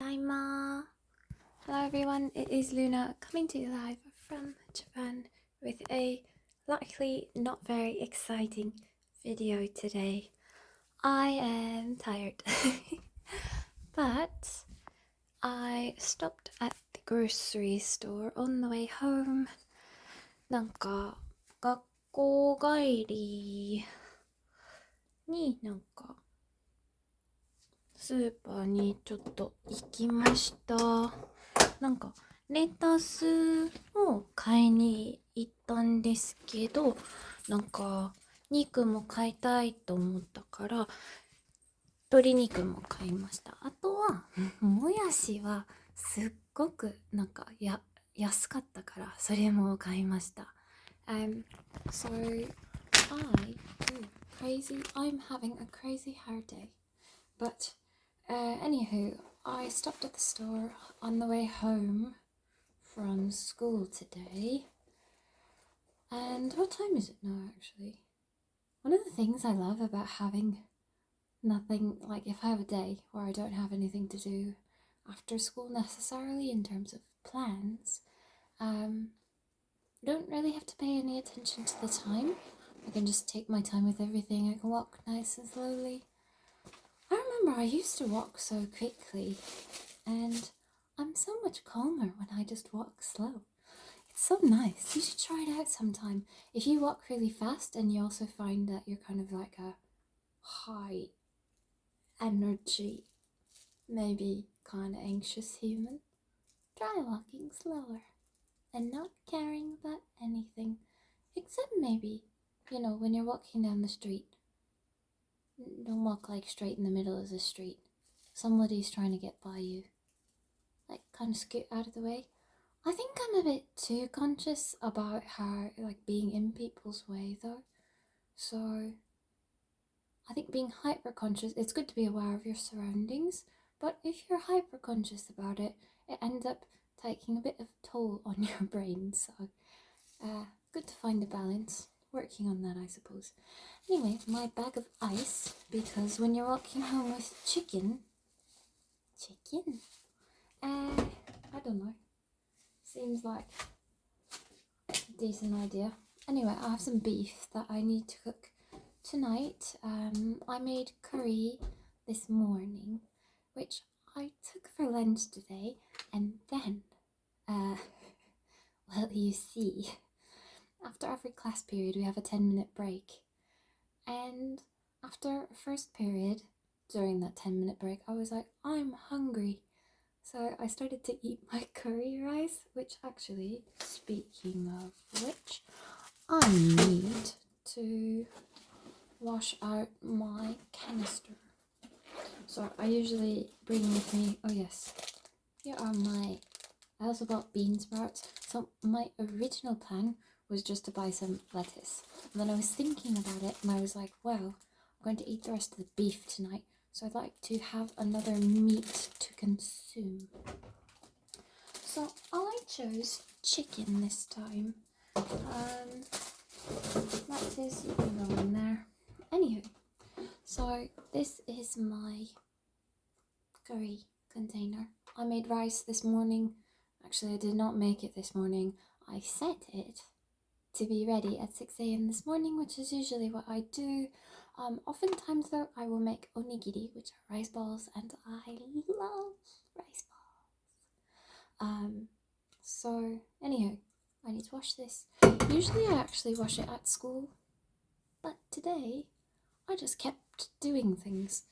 Tadaima. Hello everyone, it is Luna coming to you live from Japan with a likely not very exciting video today. I am tired, but I stopped at the grocery store on the way home. なんか学校帰りにスーパーにちょっと行きました。レタスを買いに行ったんですけど、肉も買いたいと思ったから鶏肉も買いました。あとはもやしはすっごく安かったからそれも買いました。So I'm having a crazy hard day, but anywho, I stopped at the store on the way home from school today. And what time is it now, actually? One of the things I love about having nothing, like if I have a day where I don't have anything to do after school necessarily in terms of plans, I don't really have to pay any attention to the time. I can just take my time with everything. I can walk nice and slowly. I remember I used to walk so quickly, and I'm so much calmer when I just walk slow. It's so nice. You should try it out sometime. If you walk really fast and you also find that you're kind of like a high energy, maybe kind of anxious human, try walking slower and not caring about anything, except maybe, when you're walking down the street. Don't walk like straight in the middle of the street. Somebody's trying to get by you. Like kind of scoot out of the way. I think I'm a bit too conscious about how being in people's way though. So I think being hyper conscious, it's good to be aware of your surroundings, but if you're hyper conscious about it, it ends up taking a bit of toll on your brain. So good to find a balance. Working on that, I suppose. Anyway, my bag of ice, because when you're walking home with chicken, I don't know, seems like a decent idea. Anyway, I have some beef that I need to cook tonight. I made curry this morning, which I took for lunch today, and then, well, you see, after every class period we have a 10-minute break, and after first period, during that 10-minute break, I was like, I'm hungry. So I started to eat my curry rice, which actually, speaking of which, I need to wash out my canister. So I usually bring with me, oh yes, here are I also bought bean sprouts. So my original plan was just to buy some lettuce. And then I was thinking about it and I was like, well, I'm going to eat the rest of the beef tonight, so I'd like to have another meat to consume. So I chose chicken this time. Lettuce, you can go in there. Anywho, so this is my curry container. I made rice this morning. Actually, I did not make it this morning. I set it to be ready at 6 a.m. this morning, which is usually what I do. Oftentimes though, I will make onigiri, which are rice balls, and I love rice balls. So anyhow, I need to wash this. Usually I actually wash it at school, but today I just kept doing things.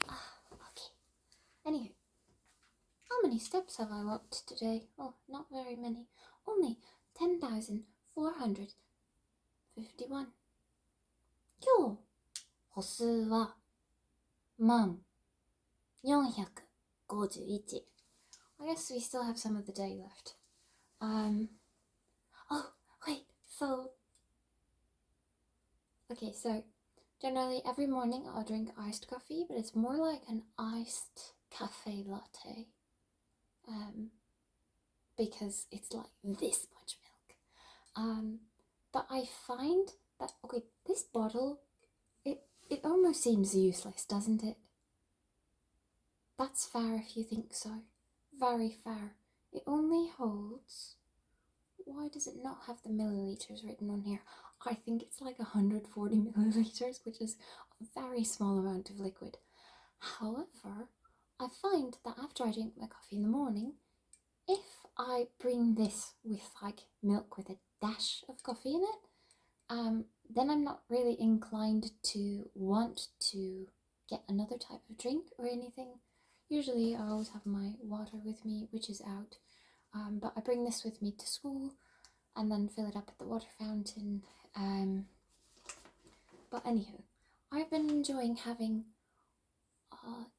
Okay. Anywho, how many steps have I walked today? Oh, not very many. Only 10,451. 今日歩数は1451. I guess we still have some of the day left. Oh, wait, okay, so generally every morning I'll drink iced coffee, but it's more like an iced cafe latte. Because it's like this much milk. But I find that, okay, this bottle, it almost seems useless, doesn't it? that's fair if you think so. Very fair. It only holds... Why does it not have the milliliters written on here? I think it's like 140 milliliters, which is a very small amount of liquid. However, I find that after I drink my coffee in the morning, if I bring this with like milk with a dash of coffee in it, then I'm not really inclined to want to get another type of drink or anything. Usually I always have my water with me, which is out, but I bring this with me to school and then fill it up at the water fountain. But anywho, I've been enjoying having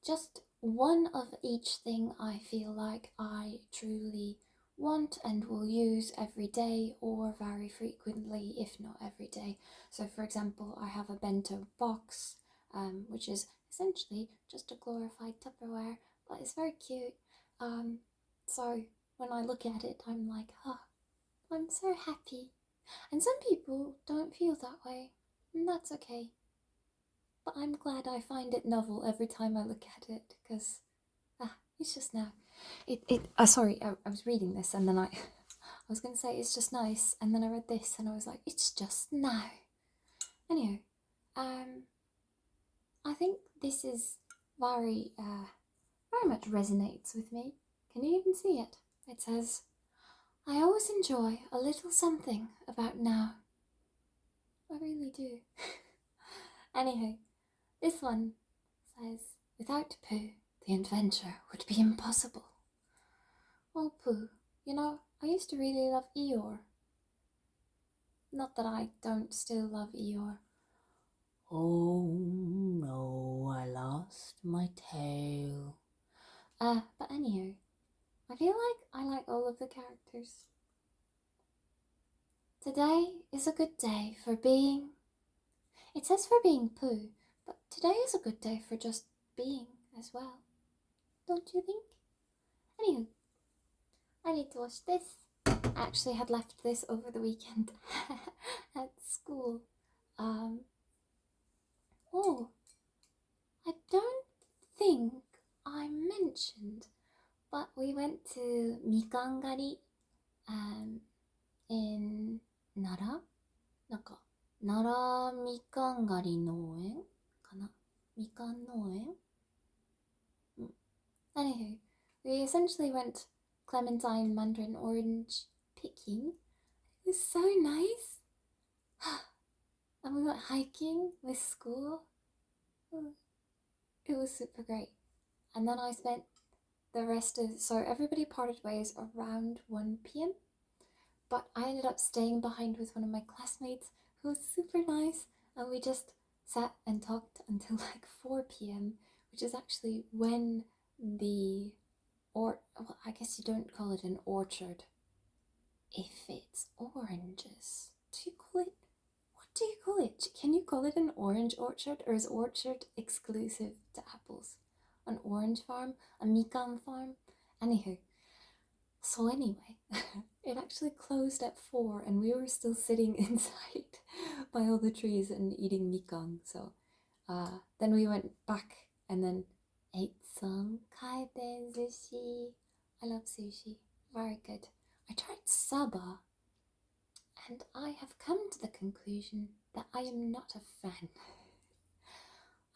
just one of each thing I feel like I truly want and will use every day or very frequently, if not every day. So for example, I have a bento box, which is essentially just a glorified Tupperware, but it's very cute. So when I look at it, I'm like, oh, I'm so happy. And some people don't feel that way, and that's okay. But I'm glad I find it novel every time I look at it, because it's just now. Sorry, I was reading this and then I was going to say it's just nice, and then I read this and I was like, it's just now. Anyway, I think this is very much resonates with me. Can you even see it? It says, I always enjoy a little something about now. I really do. Anyway, this one says, without Pooh, the adventure would be impossible. Well, Pooh, you know, I used to really love Eeyore. Not that I don't still love Eeyore. Oh no, I lost my tail. But anyhow, I feel like I like all of the characters. Today is a good day for being... It says for being Pooh, but today is a good day for just being as well. Don't you think? Anywho, I need to wash this. I actually had left this over the weekend at school. Oh, I don't think I mentioned, but we went to みかん狩り in 奈良、なんか奈良みかん狩り農園かな、みかん農園。Anywho, we essentially went clementine, mandarin, orange picking. It was so nice. And we went hiking with school. It was super great. And then I spent the rest of... So everybody parted ways around 1 p.m. But I ended up staying behind with one of my classmates who was super nice. And we just sat and talked until like 4 p.m, which is actually when the... well, I guess you don't call it an orchard if it's oranges. Do you call it... What do you call it? Can you call it an orange orchard, or is orchard exclusive to apples? An orange farm? A mikan farm? Anywho. So anyway, it actually closed at 4 and we were still sitting inside by all the trees and eating mikan. So then we went back and then ate some kaiten sushi. I love sushi. Very good. I tried saba and I have come to the conclusion that I am not a fan.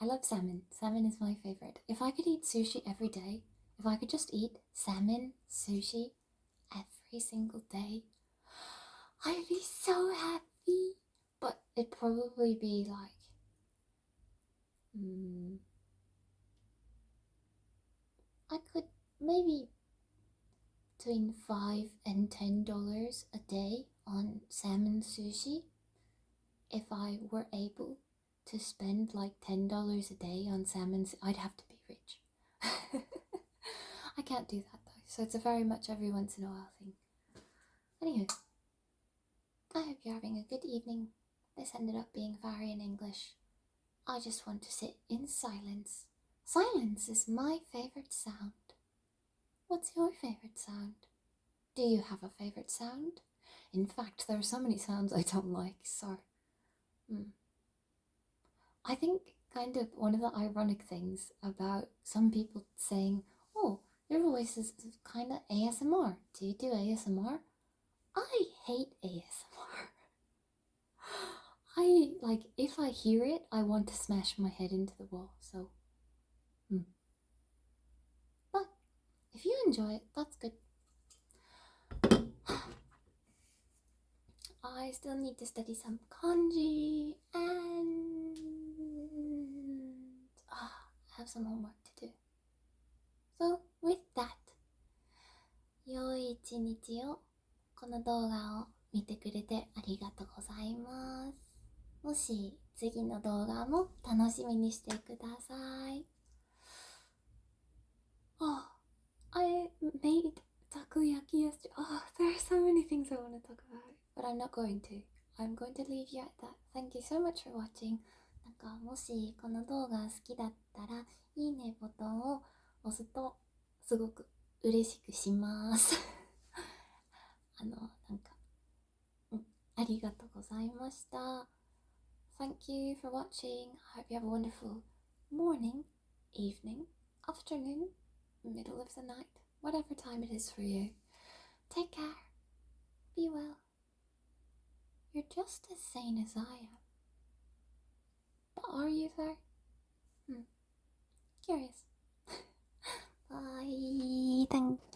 I love salmon. Salmon is my favourite. If I could eat sushi every day, if I could just eat salmon, sushi every single day, I'd be so happy. But it'd probably be like... I could maybe between $5 and $10 a day on salmon sushi if I were able to spend like $10 a day on salmon. I'd have to be rich. I can't do that though, so it's a very much every once in a while thing. Anywho, I hope you're having a good evening. This ended up being very in English. I just want to sit in silence. Silence is my favourite sound. What's your favourite sound? Do you have a favourite sound? In fact, there are so many sounds I don't like, so... I think kind of one of the ironic things about some people saying, oh, your voice is kind of ASMR. Do you do ASMR? I hate ASMR. If I hear it, I want to smash my head into the wall, so. But if you enjoy it, that's good. I still need to study some kanji and I have some homework to do. So with that, 良い一日を。この動画を見てくれてありがとうございます。もし次の動画も楽しみにしてください。Oh, I made takoyaki yesterday. Oh, there are so many things I want to talk about, but I'm not going to. I'm going to leave you at that. Thank you so much for watching. なんかもしこの動画好きだったらいいねボタンを押すとすごく嬉しくします。ありがとうございました。Thank you for watching. I hope you have a wonderful morning, evening, afternoon, middle of the night, whatever time it is for you. Take care. Be well. You're just as sane as I am. But are you though? Curious. Bye. Thanks.